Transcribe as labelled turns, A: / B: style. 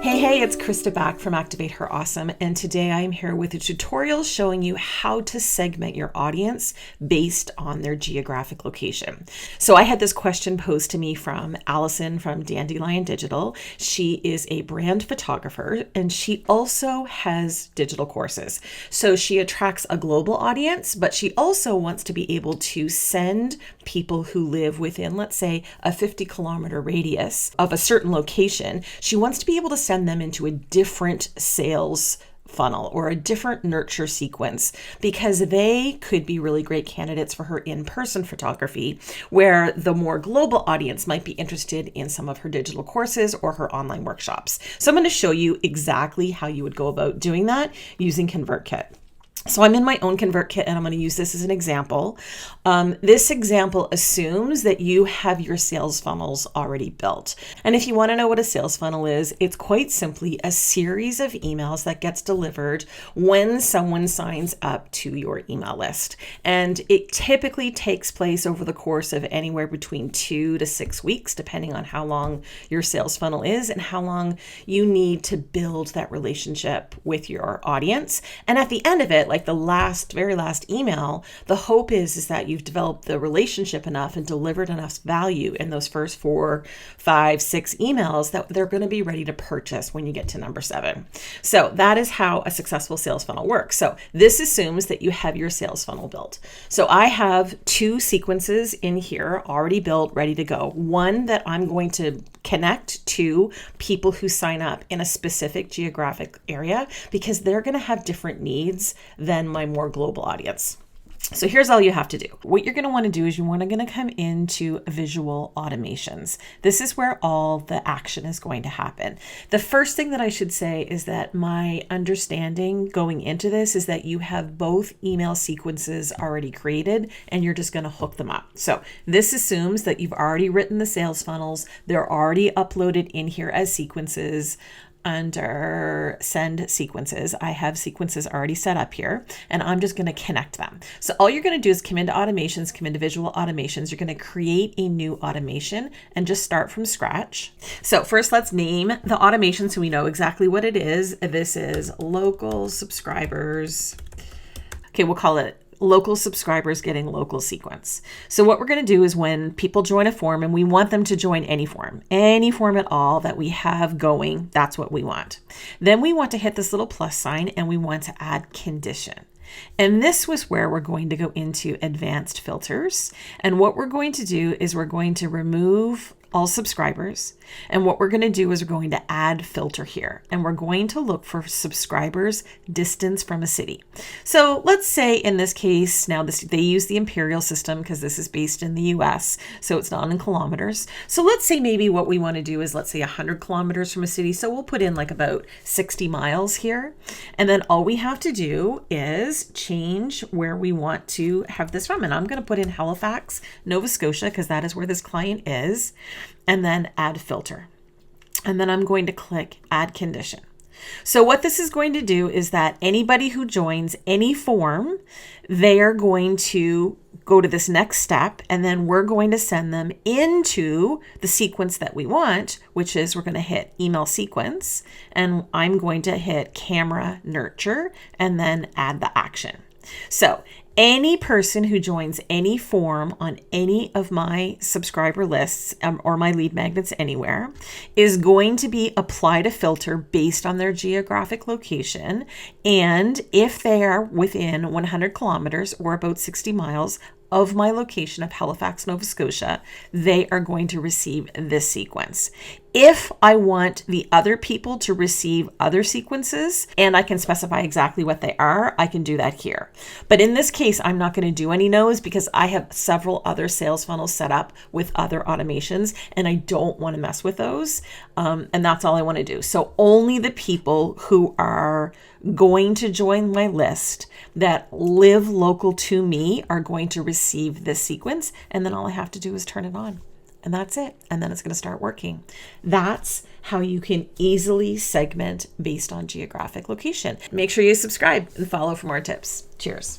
A: Hey, it's Krista back from Activate Her Awesome, and today I am here with a tutorial showing you how to segment your audience based on their geographic location. So I had this question posed to me from Allison from Dandelion Digital. She is a brand photographer and she also has digital courses. So she attracts a global audience, but she also wants to be able to send people who live within, let's say, a 50-kilometer radius of a certain location. She wants to be able to send them into a different sales funnel or a different nurture sequence because they could be really great candidates for her in-person photography, where the more global audience might be interested in some of her digital courses or her online workshops. So I'm going to show you exactly how you would go about doing that using ConvertKit. So I'm in my own ConvertKit and I'm going to use this as an example. This example assumes that you have your sales funnels already built. And if you want to know what a sales funnel is, it's quite simply a series of emails that gets delivered when someone signs up to your email list. And it typically takes place over the course of anywhere between 2 to 6 weeks, depending on how long your sales funnel is and how long you need to build that relationship with your audience. And at the end of it, like the very last email, the hope is that you've developed the relationship enough and delivered enough value in those first 4, 5, 6 emails that they're going to be ready to purchase when you get to number 7. So that is how a successful sales funnel works. So this assumes that you have your sales funnel built. So I have 2 sequences in here already built, ready to go. One that I'm going to connect to people who sign up in a specific geographic area because they're going to have different needs than my more global audience. So here's all you have to do. What you're going to want to do is you're going to come into visual automations. This is where all the action is going to happen. The first thing that I should say is that my understanding going into this is that you have both email sequences already created and you're just going to hook them up. So this assumes that you've already written the sales funnels. They're already uploaded in here as sequences. Under send sequences, I have sequences already set up here and I'm just going to connect them. So all you're going to do is come into automations, come into visual automations. You're going to create a new automation and just start from scratch. So first let's name the automation so we know exactly what it is. This is local subscribers. Okay, we'll call it local subscribers getting local sequence. So what we're going to do is when people join a form, and we want them to join any form at all that we have going, that's what we want. Then we want to hit this little plus sign and we want to add condition. And this was where we're going to go into advanced filters. And what we're going to do is we're going to remove all subscribers. And what we're going to do is we're going to add filter here. And we're going to look for subscribers distance from a city. So let's say in this case, now they use the imperial system because this is based in the US. So it's not in kilometers. So let's say maybe what we want to do is let's say 100 kilometers from a city. So we'll put in like about 60 miles here. And then all we have to do is change where we want to have this from. And I'm going to put in Halifax, Nova Scotia, because that is where this client is. And then add filter. And then I'm going to click add condition. So what this is going to do is that anybody who joins any form, they are going to go to this next step, and then we're going to send them into the sequence that we want, which is we're going to hit email sequence, and I'm going to hit camera nurture, and then add the action. So any person who joins any form on any of my subscriber lists or my lead magnets anywhere is going to be applied a filter based on their geographic location. And if they are within 100 kilometers or about 60 miles of my location of Halifax, Nova Scotia, they are going to receive this sequence. If I want the other people to receive other sequences and I can specify exactly what they are, I can do that here. But in this case, I'm not going to do any no's because I have several other sales funnels set up with other automations and I don't want to mess with those. And that's all I want to do. So only the people who are going to join my list that live local to me are going to receive this sequence. And then all I have to do is turn it on. And that's it. And then it's going to start working. That's how you can easily segment based on geographic location. Make sure you subscribe and follow for more tips. Cheers.